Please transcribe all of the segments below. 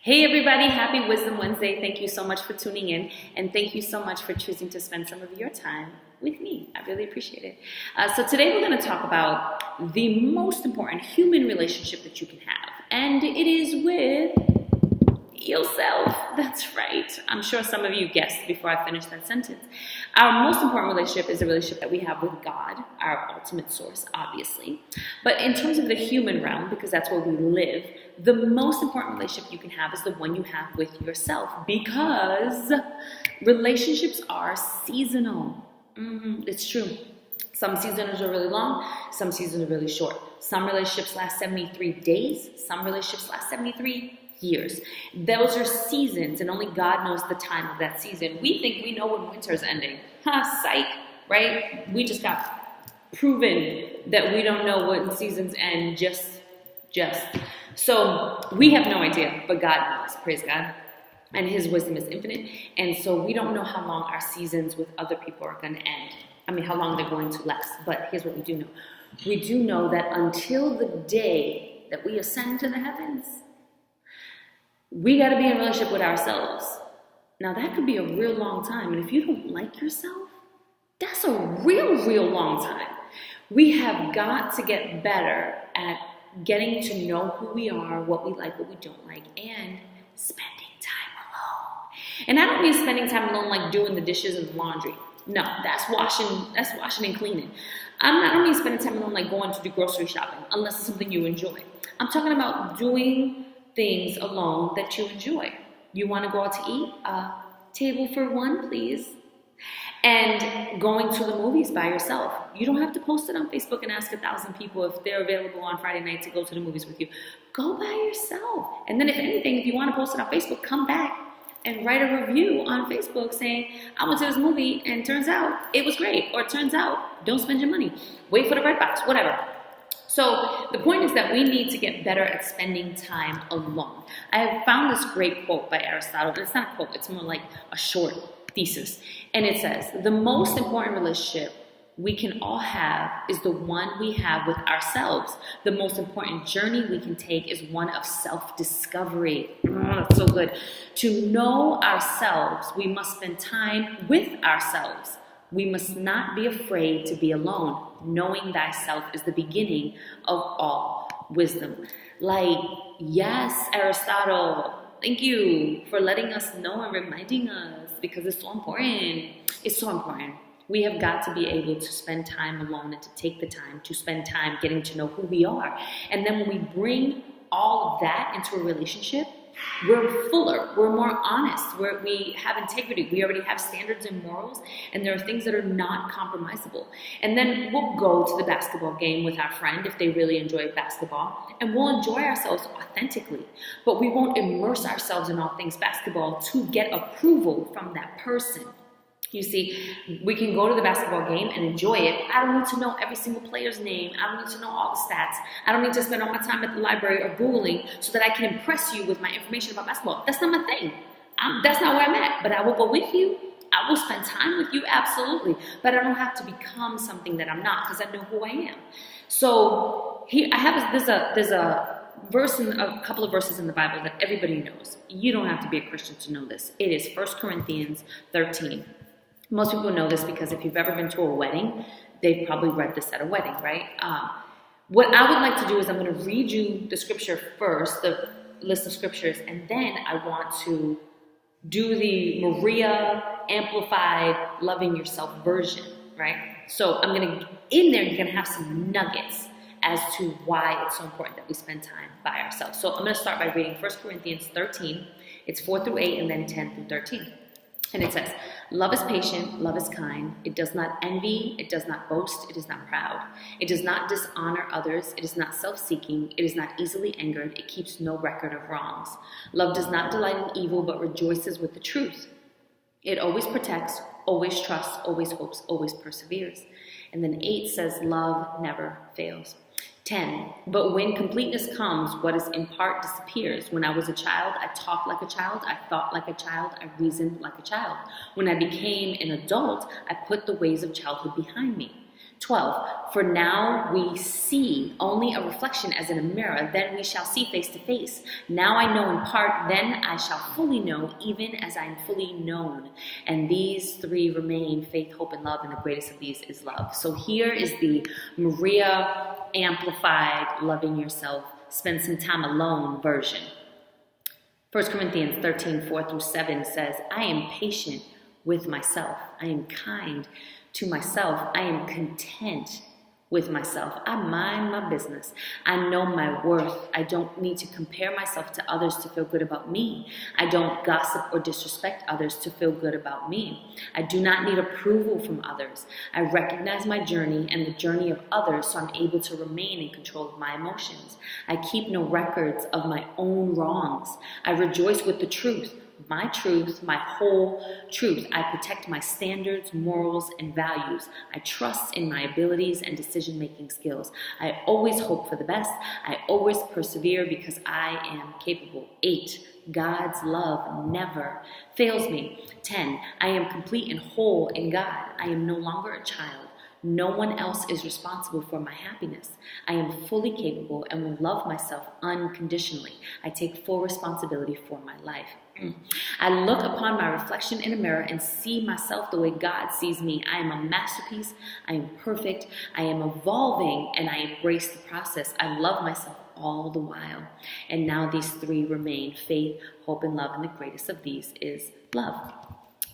Hey everybody, happy Wisdom Wednesday. Thank you so much for tuning in, and thank you so much for choosing to spend some of your time with me. I really appreciate it. So today we're going to talk about the most important human relationship that you can have, and it is with yourself. That's right. I'm sure some of you guessed before I finished that sentence. Our most important relationship is the relationship that we have with God, our ultimate source, obviously. But in terms of the human realm, because that's where we live, the most important relationship you can have is the one you have with yourself, because relationships are seasonal. It's true. Some seasons are really long, some seasons are really short. Some relationships last 73 days, some relationships last 73 years. Those are seasons, and only God knows the time of that season. We think we know when winter's ending. Psych, right? We just got proven that we don't know when seasons end, just. So we have no idea, but God knows, praise God. And His wisdom is infinite. And so we don't know how long our seasons with other people are going to end. I mean, how long they're going to last. But here's what we do know. We do know that until the day that we ascend to the heavens, we got to be in a relationship with ourselves. Now, that could be a real long time. And if you don't like yourself, that's a real long time. We have got to get better at getting to know who we are, what we like, what we don't like, and spending time alone. And I don't mean spending time alone like doing the dishes and the laundry. No, that's washing and cleaning. I don't mean spending time alone like going to do grocery shopping, unless it's something you enjoy. I'm talking about doing things alone that you enjoy. You want to go out to eat? Table for one, please. And going to the movies by yourself. You don't have to post it on Facebook and ask 1,000 people if they're available on Friday night to go to the movies with you. Go by yourself. And then if anything, if you want to post it on Facebook, come back and write a review on Facebook saying, I went to this movie and turns out it was great. Or it turns out, don't spend your money. Wait for the red box, whatever. So the point is that we need to get better at spending time alone. I have found this great quote by Aristotle. It's not a quote, it's more like a short thesis. And it says, the most important relationship we can all have is the one we have with ourselves. The most important journey we can take is one of self-discovery. That's so good. To know ourselves, we must spend time with ourselves. We must not be afraid to be alone. Knowing thyself is the beginning of all wisdom. Like, yes, Aristotle, thank you for letting us know and reminding us, because it's so important. It's so important. We have got to be able to spend time alone and to take the time to spend time getting to know who we are. And then when we bring all of that into a relationship, we're fuller, we're more honest, we have integrity, we already have standards and morals, and there are things that are not compromisable. And then we'll go to the basketball game with our friend if they really enjoy basketball, and we'll enjoy ourselves authentically, but we won't immerse ourselves in all things basketball to get approval from that person. You see, we can go to the basketball game and enjoy it. I don't need to know every single player's name. I don't need to know all the stats. I don't need to spend all my time at the library or Googling so that I can impress you with my information about basketball. That's not my thing. That's not where I'm at. But I will go with you. I will spend time with you, absolutely. But I don't have to become something that I'm not, because I know who I am. So here I have there's a verse in a couple of verses in the Bible that everybody knows. You don't have to be a Christian to know this. It is 1 Corinthians 13. Most people know this because if you've ever been to a wedding, they've probably read this at a wedding, right? What I would like to do is I'm going to read you the scripture first, the list of scriptures, and then I want to do the Maria Amplified Loving Yourself version, right? So I'm going to, in there, you're going to have some nuggets as to why it's so important that we spend time by ourselves. So I'm going to start by reading 1 Corinthians 13. It's 4 through 8 and then 10 through 13. And it says, love is patient, love is kind. It does not envy, it does not boast, it is not proud. It does not dishonor others, it is not self-seeking, it is not easily angered, it keeps no record of wrongs. Love does not delight in evil, but rejoices with the truth. It always protects, always trusts, always hopes, always perseveres. And then 8 says, love never fails. 10, but when completeness comes, what is in part disappears. When I was a child, I talked like a child, I thought like a child, I reasoned like a child. When I became an adult, I put the ways of childhood behind me. 12, for now we see only a reflection as in a mirror, then we shall see face to face. Now I know in part, then I shall fully know, even as I am fully known. And these three remain, faith, hope, and love, and the greatest of these is love. So here is the Maria Amplified, loving yourself, spend some time alone version. 1 Corinthians 13, 4-7 says, I am patient with myself. I am kind to myself. I am content with myself. I mind my business. I know my worth. I don't need to compare myself to others to feel good about me. I don't gossip or disrespect others to feel good about me. I do not need approval from others. I recognize my journey and the journey of others, so I'm able to remain in control of my emotions. I keep no records of my own wrongs. I rejoice with the truth. My truth, my whole truth. I protect my standards, morals, and values. I trust in my abilities and decision-making skills. I always hope for the best. I always persevere because I am capable. 8, God's love never fails me. 10, I am complete and whole in God. I am no longer a child. No one else is responsible for my happiness. I am fully capable and will love myself unconditionally. I take full responsibility for my life. I look upon my reflection in a mirror and see myself the way God sees me. I am a masterpiece. I am perfect. I am evolving, and I embrace the process. I love myself all the while. And now these three remain, faith, hope, and love, and the greatest of these is love.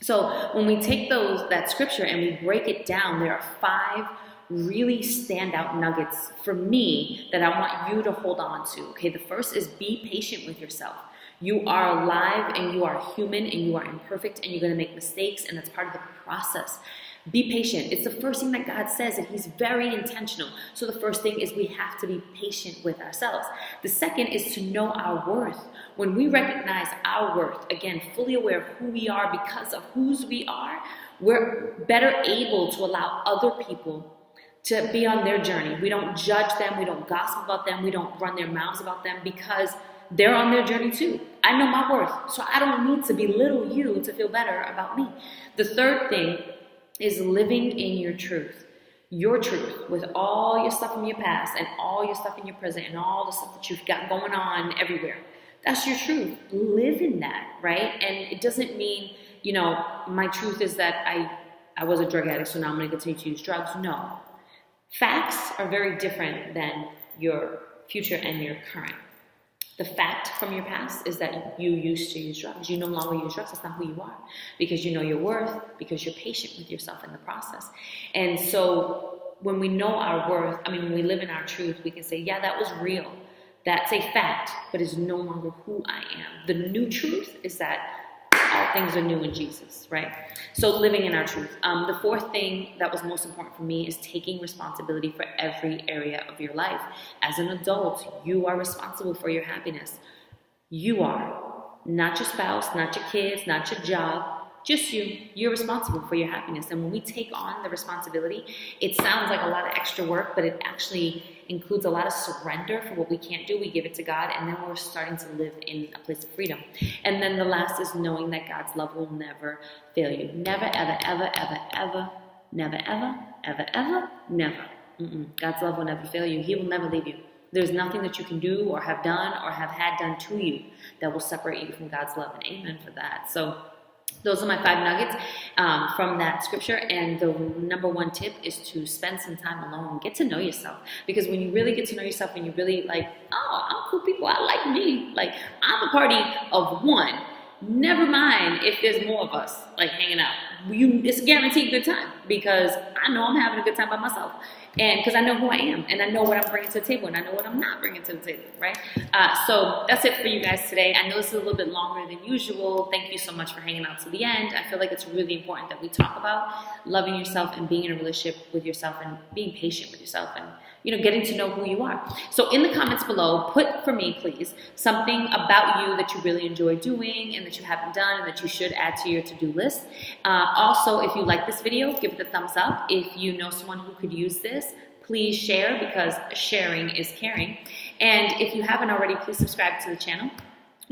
So when we take that scripture and we break it down, there are 5 really standout nuggets for me that I want you to hold on to. Okay, the first is be patient with yourself. You are alive and you are human and you are imperfect and you're going to make mistakes, and that's part of the process. Be patient. It's the first thing that God says, and he's very intentional. So the first thing is we have to be patient with ourselves. The second is to know our worth. When we recognize our worth, again, fully aware of who we are because of whose we are, we're better able to allow other people to be on their journey. We don't judge them. We don't gossip about them. We don't run their mouths about them because they're on their journey too. I know my worth, so I don't need to belittle you to feel better about me. The third thing is living in your truth with all your stuff from your past and all your stuff in your present and all the stuff that you've got going on everywhere. That's your truth. Live in that, right? And it doesn't mean, my truth is that I was a drug addict, so now I'm going to continue to use drugs. No. Facts are very different than your future and your current. The fact from your past is that you used to use drugs. You no longer use drugs. That's not who you are, because you know your worth, because you're patient with yourself in the process. And so when we know our worth, when we live in our truth, we can say, yeah, that was real. That's a fact, but it's no longer who I am. The new truth is that all things are new in Jesus, right? So living in our truth. The fourth thing that was most important for me is taking responsibility for every area of your life. As an adult, you are responsible for your happiness. You are. Not your spouse, not your kids, not your job. Just you. You're responsible for your happiness. And when we take on the responsibility, it sounds like a lot of extra work, but it actually includes a lot of surrender for what we can't do. We give it to God, and then we're starting to live in a place of freedom. And then the last is knowing that God's love will never fail you. Never, ever, ever, ever, ever, never, ever, ever, ever, never. God's love will never fail you. He will never leave you. There's nothing that you can do or have done or have had done to you that will separate you from God's love. And amen for that. So those are my 5 nuggets from that scripture. And the number 1 tip is to spend some time alone. Get to know yourself. Because when you really get to know yourself and you really I'm cool people, I like me. I'm a party of 1. Never mind if there's more of us hanging out. It's a guaranteed good time because I know I'm having a good time by myself. And because I know who I am and I know what I'm bringing to the table and I know what I'm not bringing to the table, right? So that's it for you guys today. I know this is a little bit longer than usual. Thank you so much for hanging out to the end. I feel like it's really important that we talk about loving yourself and being in a relationship with yourself and being patient with yourself and, getting to know who you are. So in the comments below, put for me, please, something about you that you really enjoy doing and that you haven't done and that you should add to your to-do list. Also, if you like this video, give it a thumbs up. If you know someone who could use this, please share because sharing is caring. And if you haven't already, please subscribe to the channel.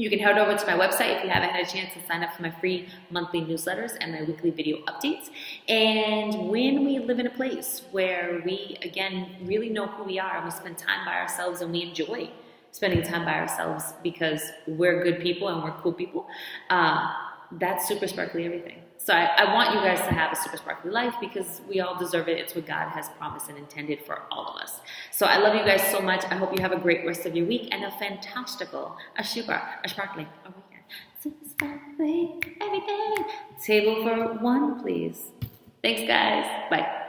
You can head over to my website if you haven't had a chance to sign up for my free monthly newsletters and my weekly video updates. And when we live in a place where we, again, really know who we are and we spend time by ourselves and we enjoy spending time by ourselves because we're good people and we're cool people, that's super sparkly everything. So I want you guys to have a super sparkly life because we all deserve it. It's what God has promised and intended for all of us. So I love you guys so much. I hope you have a great rest of your week and a fantastical, sparkling, weekend. Super sparkly everything. Table for one, please. Thanks, guys. Bye.